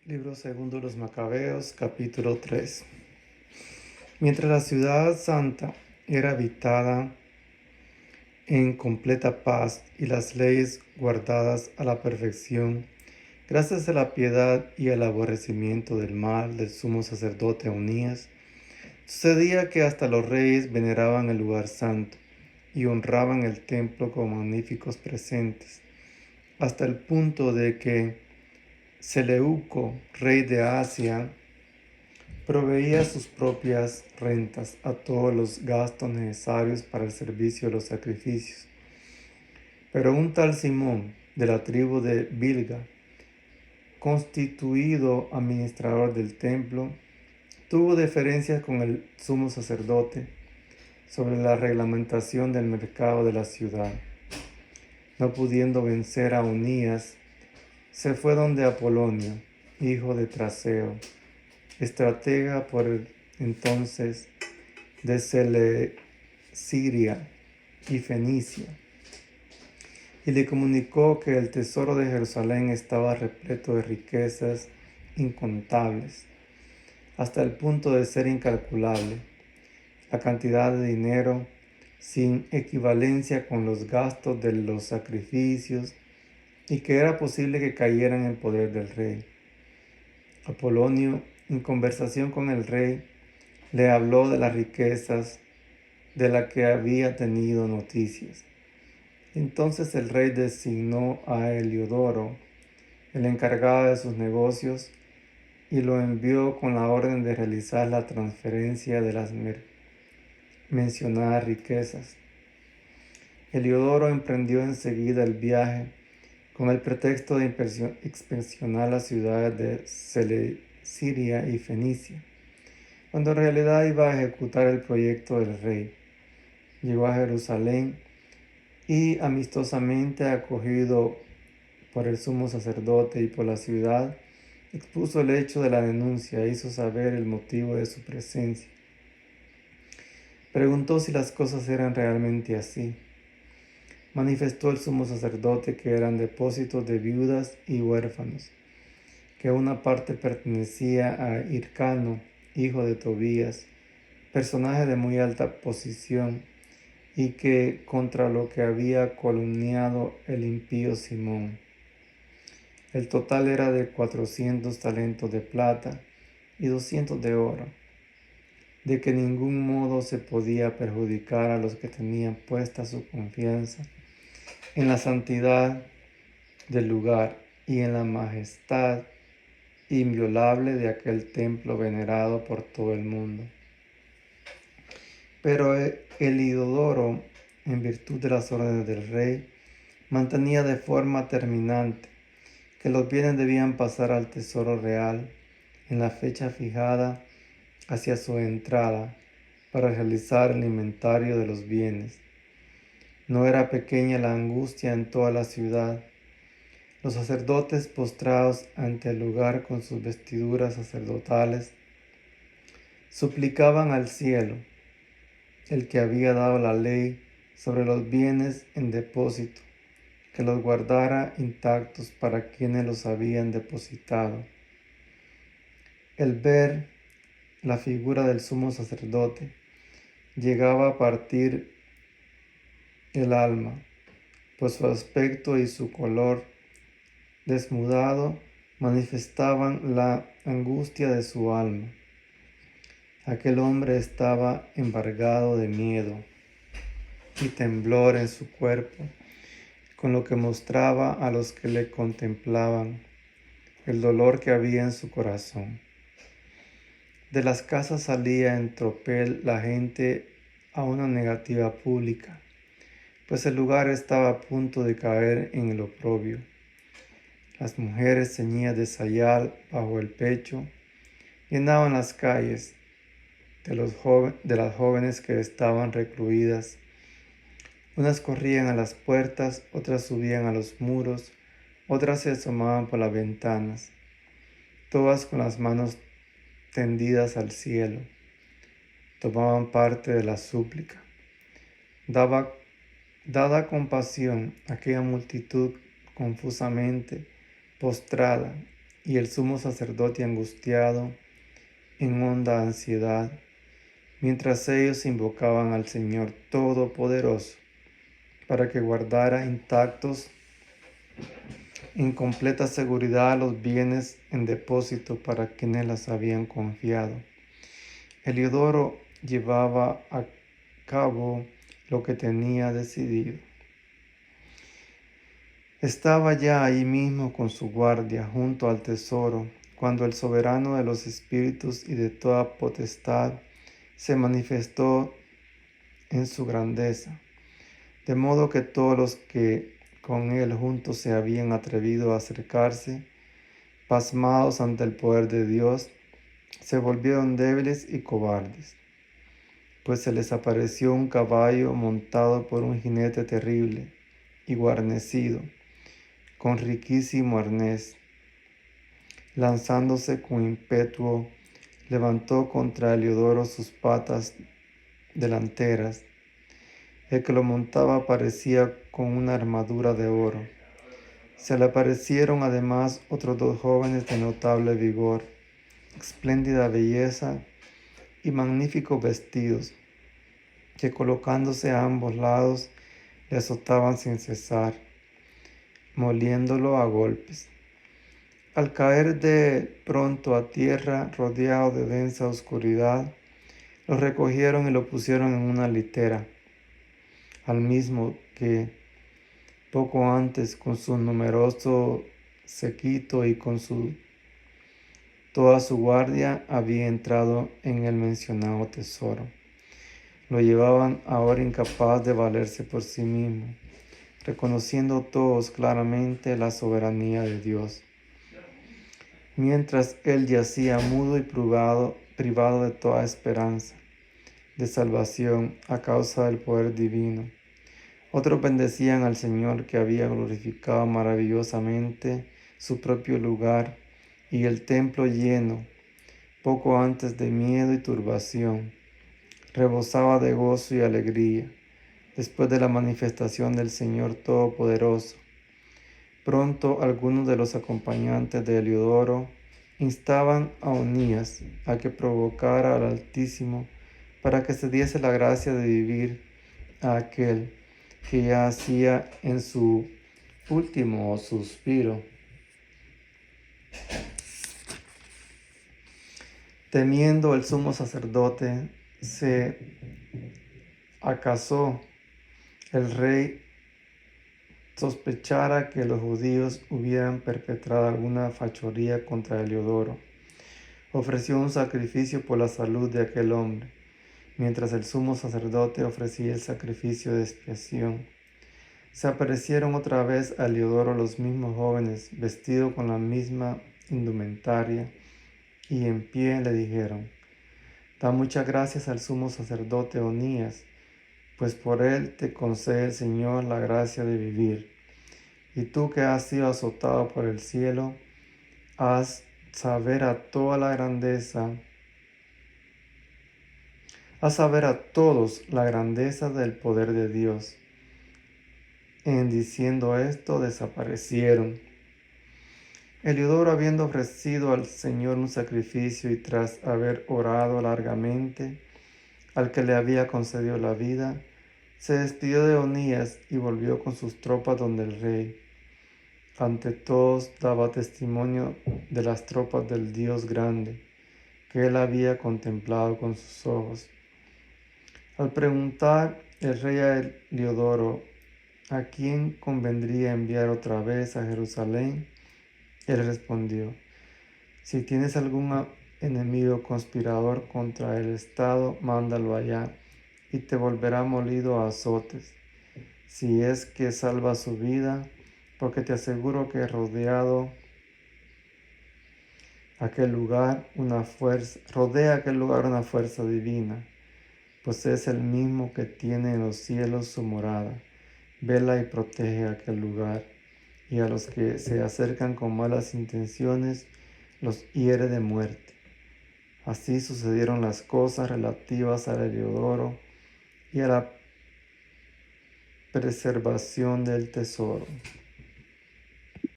Libro segundo de los Macabeos, capítulo 3. Mientras la ciudad santa era habitada en completa paz y las leyes guardadas a la perfección, gracias a la piedad y al aborrecimiento del mal del sumo sacerdote Onías, sucedía que hasta los reyes veneraban el lugar santo y honraban el templo con magníficos presentes, hasta el punto de que Seleuco, rey de Asia, proveía sus propias rentas a todos los gastos necesarios para el servicio de los sacrificios. Pero un tal Simón, de la tribu de Bilga, constituido administrador del templo, tuvo diferencias con el sumo sacerdote sobre la reglamentación del mercado de la ciudad. No pudiendo vencer a Onías, se fue donde Apolonio, hijo de Traseo, estratega por entonces de Seleciria y Fenicia, y le comunicó que el tesoro de Jerusalén estaba repleto de riquezas incontables, hasta el punto de ser incalculable, la cantidad de dinero sin equivalencia con los gastos de los sacrificios, y que era posible que cayeran en poder del rey. Apolonio, en conversación con el rey, le habló de las riquezas de las que había tenido noticias. Entonces el rey designó a Heliodoro, el encargado de sus negocios, y lo envió con la orden de realizar la transferencia de las mencionadas riquezas. Heliodoro emprendió enseguida el viaje con el pretexto de inspeccionar las ciudades de Seleciria y Fenicia, cuando en realidad iba a ejecutar el proyecto del rey. Llegó a Jerusalén y, amistosamente acogido por el sumo sacerdote y por la ciudad, expuso el hecho de la denuncia e hizo saber el motivo de su presencia. Preguntó si las cosas eran realmente así. Manifestó el sumo sacerdote que eran depósitos de viudas y huérfanos, que una parte pertenecía a Hircano, hijo de Tobías, personaje de muy alta posición, y que contra lo que había calumniado el impío Simón. El total era de 400 talentos de plata y 200 de oro, de que ningún modo se podía perjudicar a los que tenían puesta su confianza en la santidad del lugar y en la majestad inviolable de aquel templo venerado por todo el mundo. Pero Heliodoro, en virtud de las órdenes del rey, mantenía de forma terminante que los bienes debían pasar al tesoro real en la fecha fijada hacia su entrada para realizar el inventario de los bienes. No era pequeña la angustia en toda la ciudad. Los sacerdotes, postrados ante el lugar con sus vestiduras sacerdotales, suplicaban al cielo, el que había dado la ley sobre los bienes en depósito, que los guardara intactos para quienes los habían depositado. El ver la figura del sumo sacerdote llegaba a partir el alma, pues su aspecto y su color desmudado manifestaban la angustia de su alma. Aquel hombre estaba embargado de miedo y temblor en su cuerpo, con lo que mostraba a los que le contemplaban el dolor que había en su corazón. De las casas salía en tropel la gente a una negativa pública, pues el lugar estaba a punto de caer en el oprobio. Las mujeres ceñidas de sayal bajo el pecho llenaban las calles de las jóvenes que estaban recluidas. Unas corrían a las puertas, otras subían a los muros, otras se asomaban por las ventanas, todas con las manos tendidas al cielo. Tomaban parte de la súplica. Dada compasión, aquella multitud confusamente postrada y el sumo sacerdote angustiado en honda ansiedad, mientras ellos invocaban al Señor Todopoderoso para que guardara intactos en completa seguridad los bienes en depósito para quienes las habían confiado. Heliodoro llevaba a cabo lo que tenía decidido. Estaba ya ahí mismo con su guardia junto al tesoro, cuando el soberano de los espíritus y de toda potestad se manifestó en su grandeza, de modo que todos los que con él juntos se habían atrevido a acercarse, pasmados ante el poder de Dios, se volvieron débiles y cobardes, pues se les apareció un caballo montado por un jinete terrible y guarnecido, con riquísimo arnés. Lanzándose con ímpetu, levantó contra Heliodoro sus patas delanteras. El que lo montaba aparecía con una armadura de oro. Se le aparecieron además otros 2 jóvenes de notable vigor, espléndida belleza y magníficos vestidos, que colocándose a ambos lados le azotaban sin cesar, moliéndolo a golpes. Al caer de pronto a tierra, rodeado de densa oscuridad, lo recogieron y lo pusieron en una litera, al mismo que poco antes, con su numeroso séquito y con toda su guardia, había entrado en el mencionado tesoro. Lo llevaban ahora incapaz de valerse por sí mismo, reconociendo todos claramente la soberanía de Dios. Mientras él yacía mudo y privado de toda esperanza de salvación a causa del poder divino, otros bendecían al Señor, que había glorificado maravillosamente su propio lugar y el templo lleno, poco antes de miedo y turbación, rebosaba de gozo y alegría después de la manifestación del Señor Todopoderoso. Pronto algunos de los acompañantes de Heliodoro instaban a Onías a que provocara al Altísimo para que se diese la gracia de vivir a aquel que ya hacía en su último suspiro. Temiendo el sumo sacerdote, se acaso el rey sospechara que los judíos hubieran perpetrado alguna fechoría contra Heliodoro. Ofreció un sacrificio por la salud de aquel hombre, mientras el sumo sacerdote ofrecía el sacrificio de expiación. Se aparecieron otra vez a Heliodoro los mismos jóvenes, vestidos con la misma indumentaria, y en pie le dijeron: Da muchas gracias al sumo sacerdote Onías, pues por él te concede el Señor la gracia de vivir. Y tú, que has sido azotado por el cielo, haz saber a todos la grandeza del poder de Dios. En diciendo esto, desaparecieron. Heliodoro, habiendo ofrecido al Señor un sacrificio y tras haber orado largamente al que le había concedido la vida, se despidió de Onías y volvió con sus tropas donde el rey. Ante todos daba testimonio de las tropas del Dios grande, que él había contemplado con sus ojos. Al preguntar el rey a Heliodoro a quién convendría enviar otra vez a Jerusalén, él respondió: Si tienes algún enemigo conspirador contra el Estado, mándalo allá, y te volverá molido a azotes, si es que salva su vida, porque te aseguro que rodea aquel lugar una fuerza divina, pues es el mismo que tiene en los cielos su morada. Vela y protege aquel lugar, y a los que se acercan con malas intenciones los hiere de muerte. Así sucedieron las cosas relativas a Heliodoro y a la preservación del tesoro.